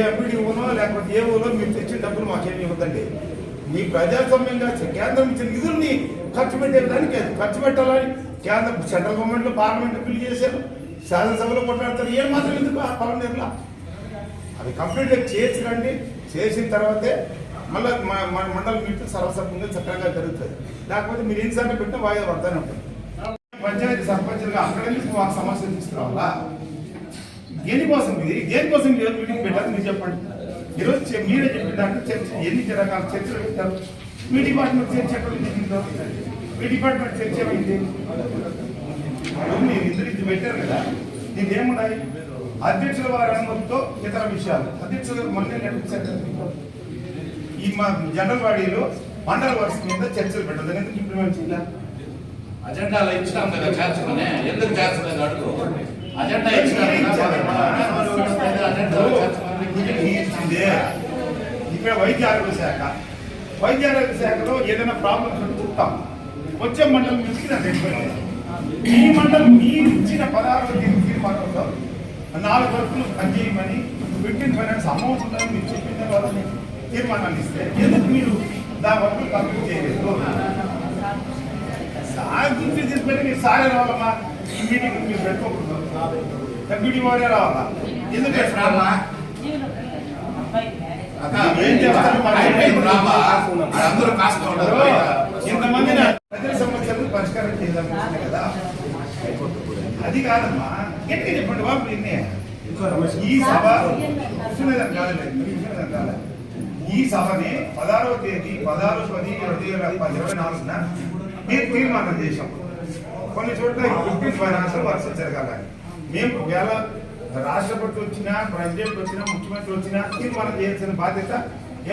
ఎంపీడీఓనో లేకపోతే ఏఓలో మీరు తెచ్చిన డబ్బులు మాకేమి ఇవ్వద్దండి. మీ ప్రజాస్వామ్యంగా కేంద్రం ఇచ్చిన నిధుల్ని ఖర్చు పెట్టేదానికి ఖర్చు పెట్టాలని కేంద్ర సెంట్రల్ గవర్నమెంట్లో పార్లమెంట్ బిల్లు చేశారు, శాసనసభలో కొట్లాడతారు. ఏం మాత్రం ఎందుకు ఆ పలం అది కంప్లీట్గా చేసి రండి. చేసిన తర్వాతే మళ్ళీ మండల మీటింగ్ సర్వసభ్యంగా చక్కగా జరుగుతుంది. లేకపోతే మీరు ఎన్నిసార్లు పెట్టినా వాయిదా పడతానే ఉంటుంది. పంచాయతీ సర్పంచ్గా అక్కడ నుంచి మాకు సమస్యలు తీసుకురావాలా? దేనికోసం దేనికోసం మీటింగ్ పెట్టాలి మీరు చెప్పండి. ఈరోజు మీరే చెప్పినట్టు చర్చ ఎన్ని రకాల చర్చలు పెట్టారు. మీ డిపార్ట్మెంట్ చర్చ ఎక్కడ మీటింగ్లో మీ డిపార్ట్మెంట్ చర్చ ఏమైంది? మీరు ఇద్దరు పెట్టారు కదా, దీన్ని ఏమున్నాయి? అధ్యక్షుల వారి అనుమతితో ఇతర విషయాలు అధ్యక్షులు మొన్న నడిపించారు. ఈ మా జనరల్ బాడీలో మండల వర్షం మీద చర్చలు పెట్టదు. ఎందుకు ఇంప్లిమెంట్ చేయాలి? అజెండాలో ఇచ్చినాం కదా చేర్చమని, ఎందుకు చేర్చలేదు అడుగు. అజెండా ఇక్కడ వైద్య ఆరోగ్య శాఖలో ఏదైనా ప్రాబ్లమ్స్ ఉంటే చెప్తాం. వచ్చే మండలం నుంచి ఈ మండలం మీరు ఇచ్చిన 16వ తీర్మానంలో 4 వర్కులు పనిచేయమని ఫిఫ్టీన్ ఫైనాన్స్ అమౌంట్ ఉందని మీరు చెప్పిన వాళ్ళని తీర్మానాన్ని ఇస్తే ఎందుకు మీరు దాని వర్కులు కంప్లీట్ చేయలేదు? సార్ గురించి తీసుకుంటే మీరు సారే రావాలమ్మా. ఈ మీటింగ్ మీరు పెట్టుకోకూడదు, డెప్యూటీ వారే రావాలా? ఎందుకు ఇంతమంది ప్రజల సమస్యలను పరిష్కారం చేయాలనుకుంటున్నాయి కదా, అది కాదమ్మా. గట్టిగా చెప్పండి బాబు. ఈ సభ ఈ సభని 16వ తేదీ 16/10/2024 మీరు తీర్మానం చేశాం. కొన్ని చోట్ల 15 ఫైనాన్షియల్ వర్క్స్ జరగాలని. మేము ఒకవేళ రాష్ట్రపతి వచ్చినా, ప్రెసిడెంట్ వచ్చినా, ముఖ్యమంత్రి వచ్చినా తీర్మానం చేయాల్సిన బాధ్యత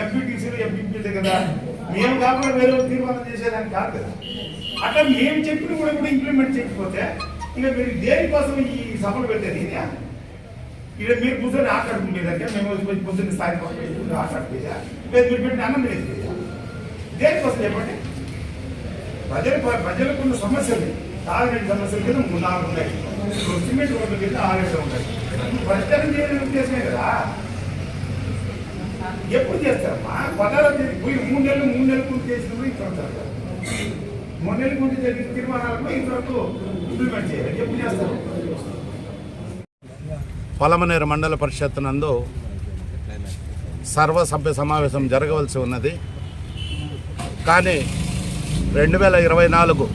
ఎంపీటీసీలు ఎంపీపీలే కదా. మేము కాకుండా వేరే తీర్మానం చేసేదానికి కాదు కదా. అట్లా మేము చెప్పిన కూడా ఇంప్లిమెంట్ చేయకపోతే ఇక మీరు దేనికోసం ఈ సభలు పెట్టేది? ఇక మీరు కూర్చొని ఆటాడుకునేదంటే మేము పొద్దున్న స్థాయి ఆటాడుకోయా, లేదు మీరు పెట్టిన అన్నం లేదు. దేనికోసం చెప్పండి? ప్రజలకు ఉన్న సమస్యలు 4 సమస్యల కింద 4 ఉన్నాయి. సిమెంట్ రోడ్ల కింద 6 ఉంటాయి. పరిష్కారం చేయడం ఉద్దేశమే కదా. ఎప్పుడు చేస్తారమ్మా? 16వ తేదీ పోయి 3 నెలలు పూర్తి చేసినప్పుడు ఇంత 3 నెలల ముందు జరిగిన తీర్మానాలకు ఇంతవరకు ఇంప్లిమెంట్ చేయాలి. ఎప్పుడు చేస్తారు? పొలమనేరు మండల పరిషత్ నందు సర్వసభ్య సమావేశం జరగవలసి ఉన్నది. కానీ 2024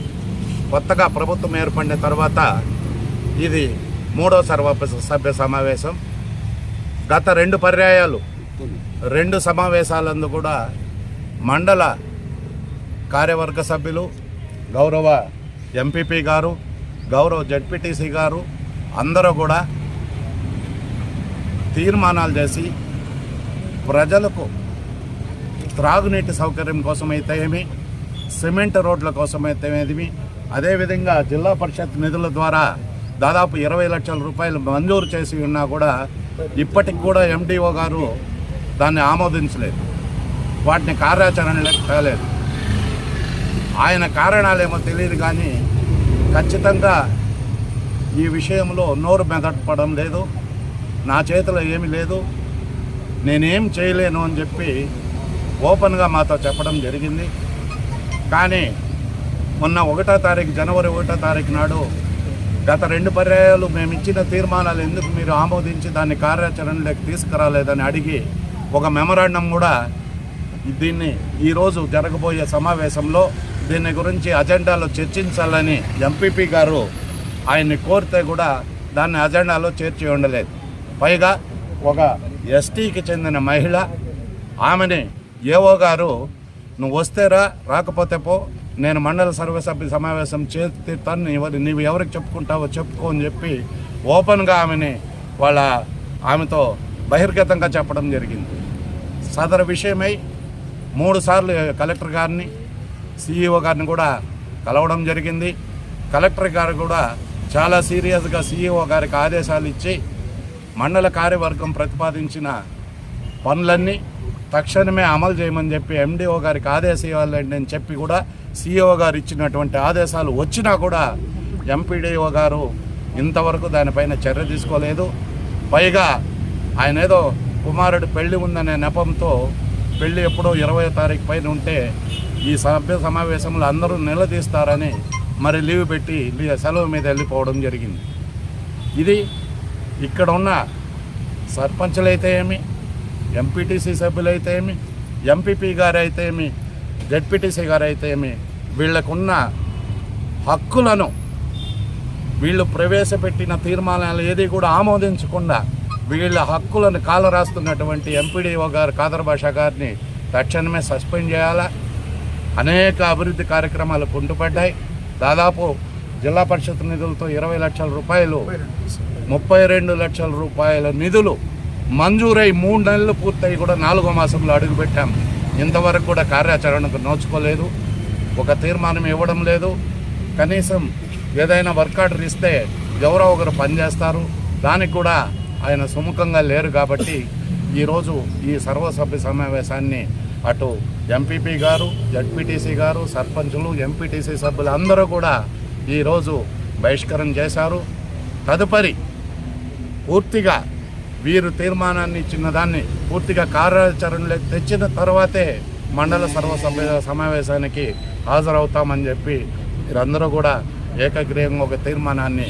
కొత్తగా ప్రభుత్వం ఏర్పడిన తర్వాత ఇది 3వ సర్వసభ్య సమావేశం. గత 2 పర్యాయాలు 2 సమావేశాలందు కూడా మండల కార్యవర్గ సభ్యులు, గౌరవ ఎంపీపీ గారు, గౌరవ జడ్పీటీసీ గారు అందరూ కూడా తీర్మానాలు చేసి ప్రజలకు త్రాగునీటి సౌకర్యం కోసమైతే ఏమి, సిమెంట్ రోడ్ల కోసమైతే ఏమి, అదేవిధంగా జిల్లా పరిషత్ నిధుల ద్వారా దాదాపు 20 లక్షల రూపాయలు మంజూరు చేసి ఉన్నా కూడా ఇప్పటికి కూడా ఎండిఓ గారు దాన్ని ఆమోదించలేదు, వాటిని కార్యాచరణలోకి తేలేదు. ఆయన కారణాలేమో తెలియదు కానీ ఖచ్చితంగా ఈ విషయంలో నోరు మెదపడం లేదు, నా చేతిలో ఏమీ లేదు, నేనేం చేయలేను అని చెప్పి ఓపెన్గా మాతో చెప్పడం జరిగింది. కానీ మొన్న 1వ తారీఖు జనవరి 1వ తారీఖు నాడు గత 2 పర్యాయాలు మేము ఇచ్చిన తీర్మానాలు ఎందుకు మీరు ఆమోదించి దాన్ని కార్యాచరణలోకి తీసుకురాలేదని అడిగి ఒక మెమరాండం కూడా దీన్ని ఈరోజు జరగబోయే సమావేశంలో దీని గురించి అజెండాలో చర్చించాలని ఎంపీపీ గారు ఆయన్ని కోరితే కూడా దాన్ని అజెండాలో చేర్చి ఉండలేదు. పైగా ఒక ఎస్టీకి చెందిన మహిళ, ఆమెని ఏవో గారు నువ్వు వస్తేరా రాకపోతే పో, నేను మండల సర్వసభ్య సమావేశం చేస్తాను, నీవు ఎవరికి చెప్పుకుంటావో చెప్పుకో అని చెప్పి ఓపెన్గా ఆమెతో బహిర్గతంగా చెప్పడం జరిగింది. సదరు విషయమై 3 సార్లు కలెక్టర్ గారిని, సిఈఓ గారిని కూడా కలవడం జరిగింది. కలెక్టర్ గారు కూడా చాలా సీరియస్గా సిఈఓ గారికి ఆదేశాలు ఇచ్చి మండల కార్యవర్గం ప్రతిపాదించిన పనులన్నీ తక్షణమే అమలు చేయమని చెప్పి ఎండిఓ గారికి ఆదేశాలండి అని చెప్పి కూడా సిఇఓ గారు ఇచ్చినటువంటి ఆదేశాలు వచ్చినా కూడా ఎంపీడీఓ గారు ఇంతవరకు దానిపైన చర్య తీసుకోలేదు. పైగా ఆయన ఏదో కుమారుడు పెళ్లి ఉందనే నెపంతో పెళ్లి ఎప్పుడో 20వ తారీఖు పైన ఉంటే ఈ సభ్య సమావేశంలో అందరూ నిలదీస్తారని మరి లీవ్ పెట్టి సెలవు మీద వెళ్ళిపోవడం జరిగింది. ఇది ఇక్కడ ఉన్న సర్పంచులైతే ఏమి, ఎంపీటీసీ సభ్యులైతే ఏమి, ఎంపీపీ గారు అయితే ఏమి, జెడ్పీటీసీ గారు అయితే ఏమి, వీళ్ళకున్న హక్కులను వీళ్ళు ప్రవేశపెట్టిన తీర్మానాలు ఏది కూడా ఆమోదించకుండా వీళ్ళ హక్కులను కాలరాస్తున్నటువంటి ఎంపీడీఓ గారు ఖాదర్ బాషా గారిని తక్షణమే సస్పెండ్ చేయాలా. అనేక అభివృద్ధి కార్యక్రమాలు కుంటుపడ్డాయి. దాదాపు జిల్లా పరిషత్ నిధులతో 20 లక్షల రూపాయలు, 32 లక్షల రూపాయల నిధులు మంజూరై 3 నెలలు పూర్తయి కూడా 4వ మాసంలో అడుగుపెట్టాం. ఇంతవరకు కూడా కార్యాచరణకు నోచుకోలేదు, ఒక తీర్మానం ఇవ్వడం లేదు. కనీసం ఏదైనా వర్క్ ఆర్డర్ ఇస్తే ఎవరో ఒకరు పనిచేస్తారు, దానికి కూడా ఆయన సుముఖంగా లేరు. కాబట్టి ఈరోజు ఈ సర్వసభ్య సమావేశాన్ని అటు ఎంపీపీ గారు, జడ్పీటీసీ గారు, సర్పంచులు, ఎంపీటీసీ సభ్యులు అందరూ కూడా ఈరోజు బహిష్కరణ చేశారు. తదుపరి పూర్తిగా వీరు తీర్మానాన్ని ఇచ్చిన దాన్ని పూర్తిగా కార్యాచరణలోకి తెచ్చిన తర్వాతే మండల సర్వసభ్య సమావేశానికి హాజరవుతామని చెప్పి వీరందరూ కూడా ఏకగ్రీవంగా ఒక తీర్మానాన్ని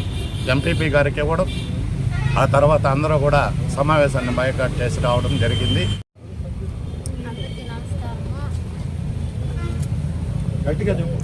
ఎంపీపీ గారికి ఇవ్వడం, ఆ తర్వాత అందరూ కూడా సమావేశాన్ని బైకాట్ చేసి రావడం జరిగింది. అందరికీ నమస్కారము. గట్టిగా చెప్పు.